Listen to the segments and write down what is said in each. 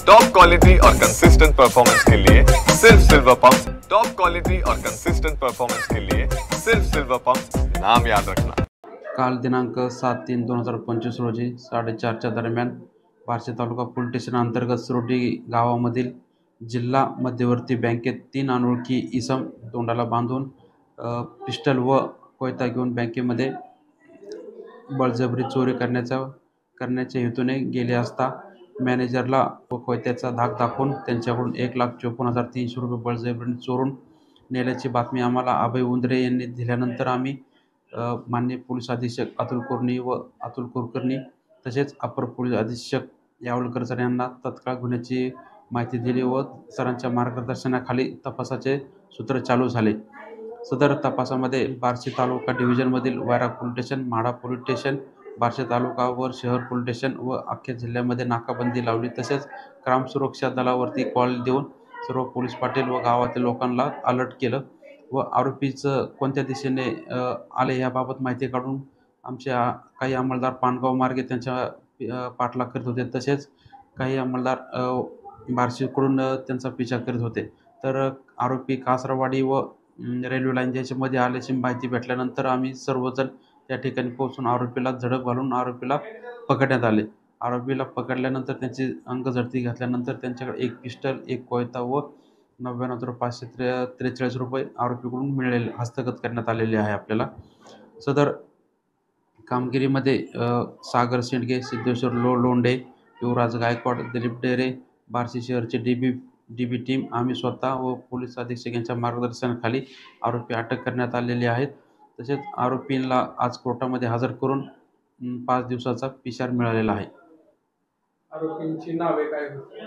Top quality और consistent performance के लिए सिर्फ सिल्वर पंप्स। टॉप क्वालिटी और कंसिस्टेंट परफॉर्मेंस के लिए सिर्फ सिल्वर पंप्स, नाम याद रखना। काल दिनांक 7/3/2025 रोजी 4:30च्या दरम्यान बार्शी तालुका पोलीस स्टेशन अंतर्गत सुरोडी गावामधील जिल्हा मध्यवर्ती बँकेत 3 अनोळखी इसम तोंडाला बांधून पिस्टल व कोयता घेऊन बँकेमध्ये बळजबरी चोरी करण्याच्या हेतूने गेले असता मॅनेजरला व कोयत्याचा धाक दाखवून त्यांच्याकडून 1,54,300 रुपये बळजबरीने चोरून नेल्याची बातमी आम्हाला अभय उंदरे यांनी दिल्यानंतर आम्ही माननीय पोलीस अधीक्षक अतुल कुलकर्णी तसेच अपर पोलीस अधीक्षक यावलकर सर यांना तत्काळ गुन्ह्याची माहिती दिली व सरांच्या मार्गदर्शनाखाली तपासाचे सूत्र चालू झाले। सदर तपासामध्ये बार्शी तालुका डिव्हिजनमधील Vairag police station, Mhada police station, Barshi taluka व शहर पोलीस स्टेशन व अख्ख्या जिल्ह्यामध्ये नाकाबंदी लावली। तसेच ग्राम सुरक्षा दलावरती कॉल देऊन सर्व पोलीस पाटील व गावातील लोकांना अलर्ट केलं व आरोपीचं कोणत्या दिशेने आले याबाबत माहिती काढून आमच्या काही अंमलदार पानगाव मार्गे त्यांच्या पाठलाग करीत होते। तसेच काही अंमलदार बार्शीकडून त्यांचा पिछा करीत होते। तर आरोपी कासरवाडी व रेल्वे लाईन याच्यामध्ये आल्याची माहिती भेटल्यानंतर आम्ही सर्वजण त्या ठिकाणी पोहोचून आरोपीला झडप घालून आरोपीला पकडण्यात आले। आरोपीला पकडल्यानंतर त्यांची अंगझडती घातल्यानंतर त्यांच्याकडे एक पिस्टल, एक कोयता व 99,543 रुपये आरोपीकडून हस्तगत करण्यात आलेले आहे। आपल्याला सदर कामगिरीमध्ये सागर शेंडगे, सिद्धेश्वर लोंढे, युवराज गायकवाड, दिलीप डेरे, बार्शी शहरचे डीबी टीम आम्ही स्वतः व पोलीस अधीक्षक यांच्या मार्गदर्शनाखाली आरोपी अटक करण्यात आलेले आहेत। तसेच आरोपींना आज कोर्टामध्ये हजर करून 5 दिवसाचा पिशार मिळालेला आहे। आरोपींची नावे काय होती?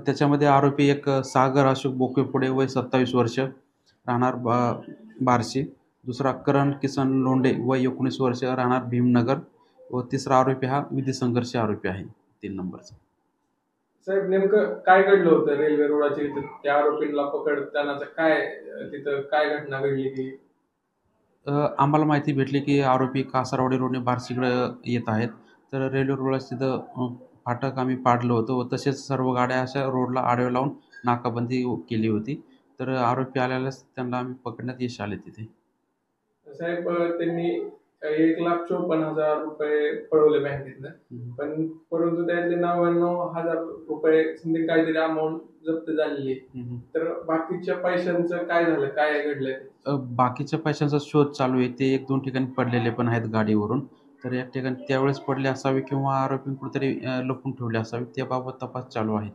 त्याच्यामध्ये आरोपी एक सागर अशोक बोकेपुढे वय 27 वर्ष राहणार बार्शी, दुसरा करण किसन लोंढे वय 19 वर्ष राहणार भीमनगर व तिसरा आरोपी हा विधी संघर्ष आरोपी आहे 3 नंबरचा। साहेब नेमकं काय घडलं होतं रेल्वे रोडाच्या इथं? त्या आरोपींना पकडताना तिथं काय घटना घडली की आम्हाला माहिती भेटली की आरोपी कासारवाडी रोडने बार्शीकडे येत आहेत। तर रेल्वे रोडला तिथं फाटक आम्ही पाडलं होतं व तसेच सर्व गाड्या अशा रोडला आडव्या लावून नाकाबंदी केली होती। तर आरोपी आल्यास त्यांना आम्ही पकडण्यात यश आले तिथे। साहेब त्यांनी 1,54,000 रुपये पळवले बँकेतनं, पण परंतु त्यातले 99,000 रुपये काहीतरी अमाऊंट जप्त झालेली आहे। तर बाकीच्या पैशांचं काय झालं, काय घडलंय? बाकीच्या पैशांचा शोध चालू आहे। ते 1-2 ठिकाणी पडलेले पण आहेत गाडीवरून। तर या ठिकाणी त्यावेळेस पडले असावे किंवा आरोपी कुठेतरी लपून ठेवले असावे, त्याबाबत तपास चालू आहे।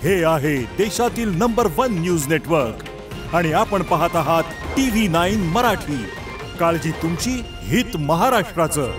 हे आहे देशातील नंबर 1 न्यूज नेटवर्क आणि आपण पाहत आहात TV9 मराठी। काळजी तुमची, हित महाराष्ट्राचं।